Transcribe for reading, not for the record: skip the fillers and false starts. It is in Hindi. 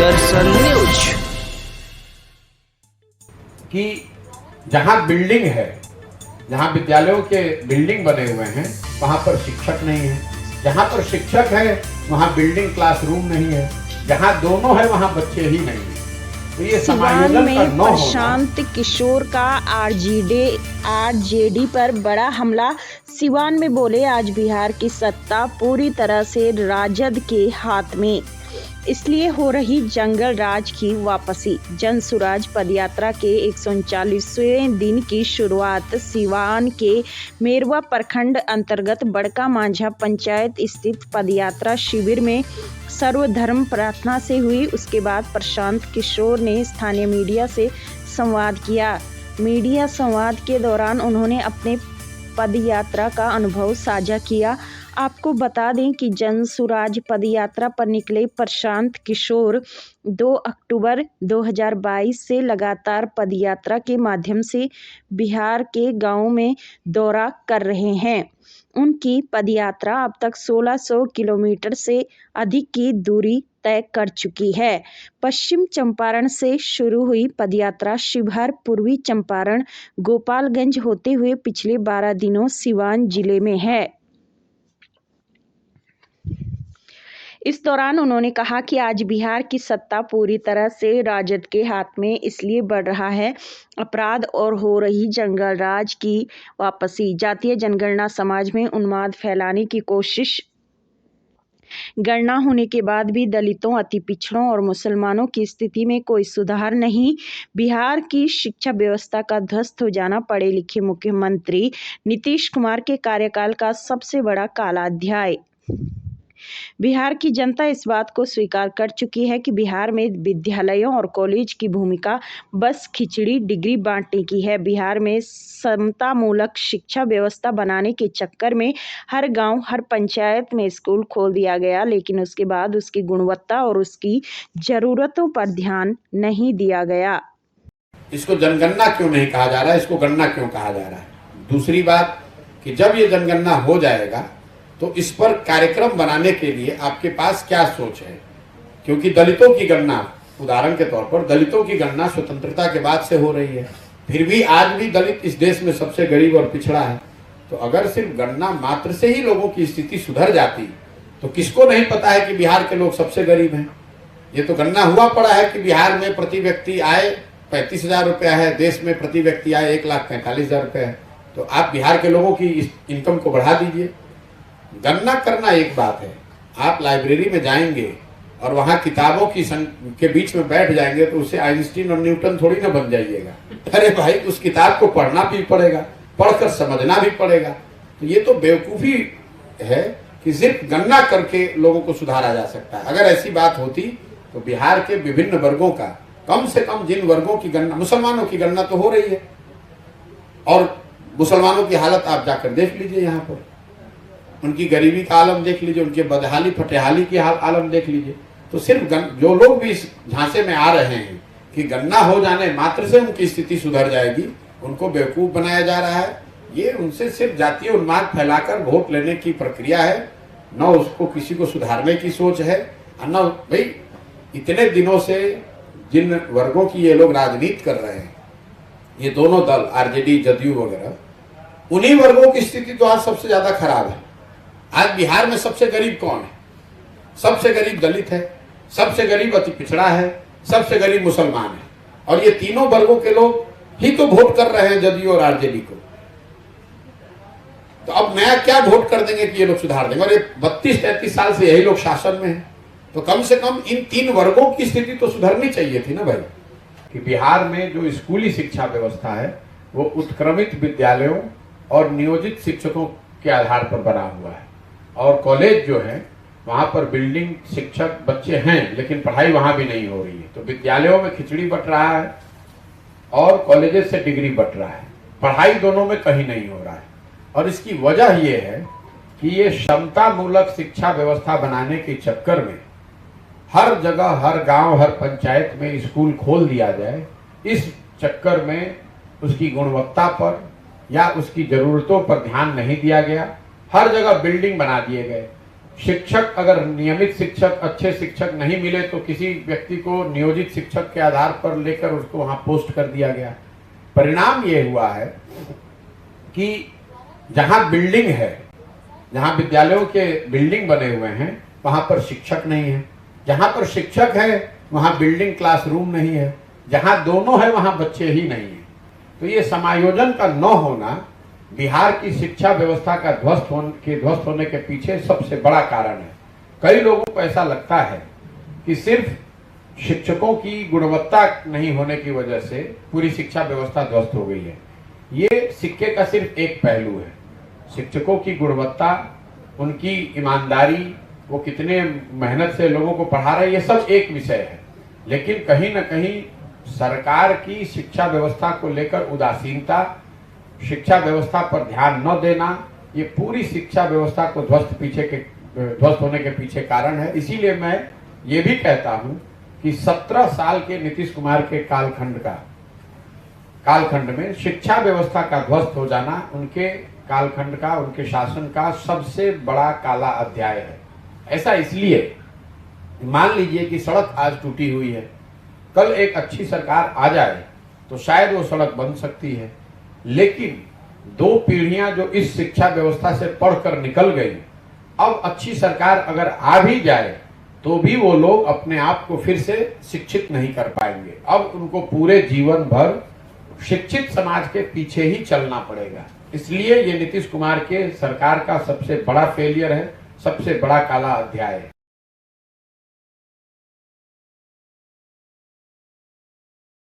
दर्शन न्यूज। कि जहाँ बिल्डिंग है, जहाँ विद्यालयों के बिल्डिंग बने हुए हैं, वहाँ पर शिक्षक नहीं है। जहाँ पर शिक्षक है वहाँ बिल्डिंग क्लासरूम नहीं है। जहाँ दोनों है वहाँ बच्चे ही नहीं है। तो ये सिवान में प्रशांत किशोर का आरजेडी पर बड़ा हमला। सिवान में बोले, आज बिहार की सत्ता पूरी तरह से राजद के हाथ में, इसलिए हो रही जंगल राज की वापसी। जन सुराज पदयात्रा के 139वें दिन की शुरुआत सिवान के मेरवा प्रखंड अंतर्गत बड़का मांझा पंचायत स्थित पदयात्रा शिविर में सर्वधर्म प्रार्थना से हुई। उसके बाद प्रशांत किशोर ने स्थानीय मीडिया से संवाद किया। मीडिया संवाद के दौरान उन्होंने अपने पदयात्रा का अनुभव साझा किया। आपको बता दें कि जन सुराज पदयात्रा पर निकले प्रशांत किशोर 2 अक्टूबर 2022 से लगातार पदयात्रा के माध्यम से बिहार के गांवों में दौरा कर रहे हैं। उनकी पदयात्रा अब तक 1600 किलोमीटर से अधिक की दूरी तय कर चुकी है। पश्चिम चंपारण से शुरू हुई पदयात्रा शिवहर, पूर्वी चंपारण, गोपालगंज होते हुए पिछले 12 दिनों सिवान जिले में है। इस दौरान उन्होंने कहा कि आज बिहार की सत्ता पूरी तरह से राजद के हाथ में, इसलिए बढ़ रहा है अपराध और हो रही जंगल राज की वापसी। जातीय जनगणना समाज में उन्माद फैलाने की कोशिश। गणना होने के बाद भी दलितों, अति पिछड़ों और मुसलमानों की स्थिति में कोई सुधार नहीं। बिहार की शिक्षा व्यवस्था का ध्वस्त हो जाना पढ़े लिखे मुख्यमंत्री नीतीश कुमार के कार्यकाल का सबसे बड़ा काला अध्याय। बिहार की जनता इस बात को स्वीकार कर चुकी है कि बिहार में विद्यालयों और कॉलेज की भूमिका बस खिचड़ी डिग्री बांटने की है। बिहार में समतामूलक शिक्षा व्यवस्था बनाने के चक्कर में हर गांव, हर पंचायत में स्कूल खोल दिया गया, लेकिन उसके बाद उसकी गुणवत्ता और उसकी जरूरतों पर ध्यान नहीं दिया गया। इसको जनगणना क्यों नहीं कहा जा रहा है, इसको गणना क्यों कहा जा रहा है? दूसरी बात कि जब ये जनगणना हो जाएगा तो इस पर कार्यक्रम बनाने के लिए आपके पास क्या सोच है? क्योंकि दलितों की गणना, उदाहरण के तौर पर दलितों की गणना स्वतंत्रता के बाद से हो रही है, फिर भी आज भी दलित इस देश में सबसे गरीब और पिछड़ा है। तो अगर सिर्फ गणना मात्र से ही लोगों की स्थिति सुधर जाती तो किसको नहीं पता है कि बिहार के लोग सबसे गरीब हैं? ये तो गणना हुआ पड़ा है कि बिहार में प्रति व्यक्ति आय 35,000 रुपया है, देश में प्रति व्यक्ति आय 1,45,000 रुपया है। तो आप बिहार के लोगों की इनकम को बढ़ा दीजिए। गणना करना एक बात है, आप लाइब्रेरी में जाएंगे और वहां किताबों की के बीच में बैठ जाएंगे तो उससे आइंस्टीन और न्यूटन थोड़ी ना बन जाइएगा। अरे भाई, उस किताब को पढ़ना भी पड़ेगा, पढ़कर समझना भी पड़ेगा। तो ये तो बेवकूफी है कि सिर्फ गणना करके लोगों को सुधारा जा सकता है। अगर ऐसी बात होती तो बिहार के विभिन्न वर्गों का, कम से कम जिन वर्गों की गणना, मुसलमानों की गणना तो हो रही है, और मुसलमानों की हालत आप जाकर देख लीजिए, यहाँ पर उनकी गरीबी का आलम देख लीजिए, उनके बदहाली फटेहाली की आलम देख लीजिए। तो सिर्फ जो लोग भी इस झांसे में आ रहे हैं कि गणना हो जाने मात्र से उनकी स्थिति सुधर जाएगी, उनको बेवकूफ बनाया जा रहा है। ये उनसे सिर्फ जातीय उन्माद फैलाकर वोट लेने की प्रक्रिया है, न उसको किसी को सुधारने की सोच है। न भाई, इतने दिनों से जिन वर्गों की ये लोग राजनीति कर रहे हैं, ये दोनों दल आरजेडी, जदयू वगैरह, उन्हीं वर्गों की स्थिति तो आज सबसे ज्यादा खराब है। आज बिहार में सबसे गरीब कौन है? सबसे गरीब दलित है, सबसे गरीब अति पिछड़ा है, सबसे गरीब मुसलमान है, और ये तीनों वर्गों के लोग ही तो वोट कर रहे हैं जदयू और आरजेडी को। तो अब नया क्या वोट कर देंगे कि ये लोग सुधार देंगे? और ये 32-33 साल से यही लोग शासन में हैं, तो कम से कम इन तीन वर्गों की स्थिति तो सुधरनी चाहिए थी ना भाई। कि बिहार में जो स्कूली शिक्षा व्यवस्था है वो उत्क्रमित विद्यालयों और नियोजित शिक्षकों के आधार पर बना हुआ है, और कॉलेज जो है वहाँ पर बिल्डिंग, शिक्षक, बच्चे हैं, लेकिन पढ़ाई वहाँ भी नहीं हो रही है। तो विद्यालयों में खिचड़ी बट रहा है और कॉलेजेस से डिग्री बट रहा है, पढ़ाई दोनों में कहीं नहीं हो रहा है। और इसकी वजह ये है कि ये समतामूलक शिक्षा व्यवस्था बनाने के चक्कर में हर जगह, हर गांव, हर पंचायत में स्कूल खोल दिया जाए। इस चक्कर में उसकी गुणवत्ता पर या उसकी जरूरतों पर ध्यान नहीं दिया गया। हर जगह बिल्डिंग बना दिए गए। शिक्षक अगर नियमित शिक्षक, अच्छे शिक्षक नहीं मिले तो किसी व्यक्ति को नियोजित शिक्षक के आधार पर लेकर उसको वहां पोस्ट कर दिया गया। परिणाम ये हुआ है कि जहां बिल्डिंग है, जहां विद्यालयों के बिल्डिंग बने हुए हैं, वहां पर शिक्षक नहीं है। जहां पर शिक्षक है वहां बिल्डिंग क्लासरूम नहीं है। जहां दोनों है वहां बच्चे ही नहीं है। तो ये समायोजन का न होना बिहार की शिक्षा व्यवस्था का ध्वस्त होने के पीछे सबसे बड़ा कारण है। कई लोगों को ऐसा लगता है कि सिर्फ शिक्षकों की गुणवत्ता नहीं होने की वजह से पूरी शिक्षा व्यवस्था ध्वस्त हो गई है। ये सिक्के का सिर्फ एक पहलू है। शिक्षकों की गुणवत्ता, उनकी ईमानदारी, वो कितने मेहनत से लोगों को पढ़ा रहे हैं, ये सब एक विषय है। लेकिन कहीं ना कहीं सरकार की शिक्षा व्यवस्था को लेकर उदासीनता, शिक्षा व्यवस्था पर ध्यान न देना, ये पूरी शिक्षा व्यवस्था को ध्वस्त होने के पीछे कारण है। इसीलिए मैं ये भी कहता हूं कि 17 साल के नीतीश कुमार के कालखंड में शिक्षा व्यवस्था का ध्वस्त हो जाना उनके कालखंड का, उनके शासन का सबसे बड़ा काला अध्याय है। ऐसा इसलिए, मान लीजिए कि सड़क आज टूटी हुई है, कल एक अच्छी सरकार आ जाए तो शायद वो सड़क बन सकती है, लेकिन 2 पीढ़ियां जो इस शिक्षा व्यवस्था से पढ़कर निकल गई, अब अच्छी सरकार अगर आ भी जाए तो भी वो लोग अपने आप को फिर से शिक्षित नहीं कर पाएंगे। अब उनको पूरे जीवन भर शिक्षित समाज के पीछे ही चलना पड़ेगा। इसलिए ये नीतीश कुमार के सरकार का सबसे बड़ा फेलियर है, सबसे बड़ा काला अध्याय है।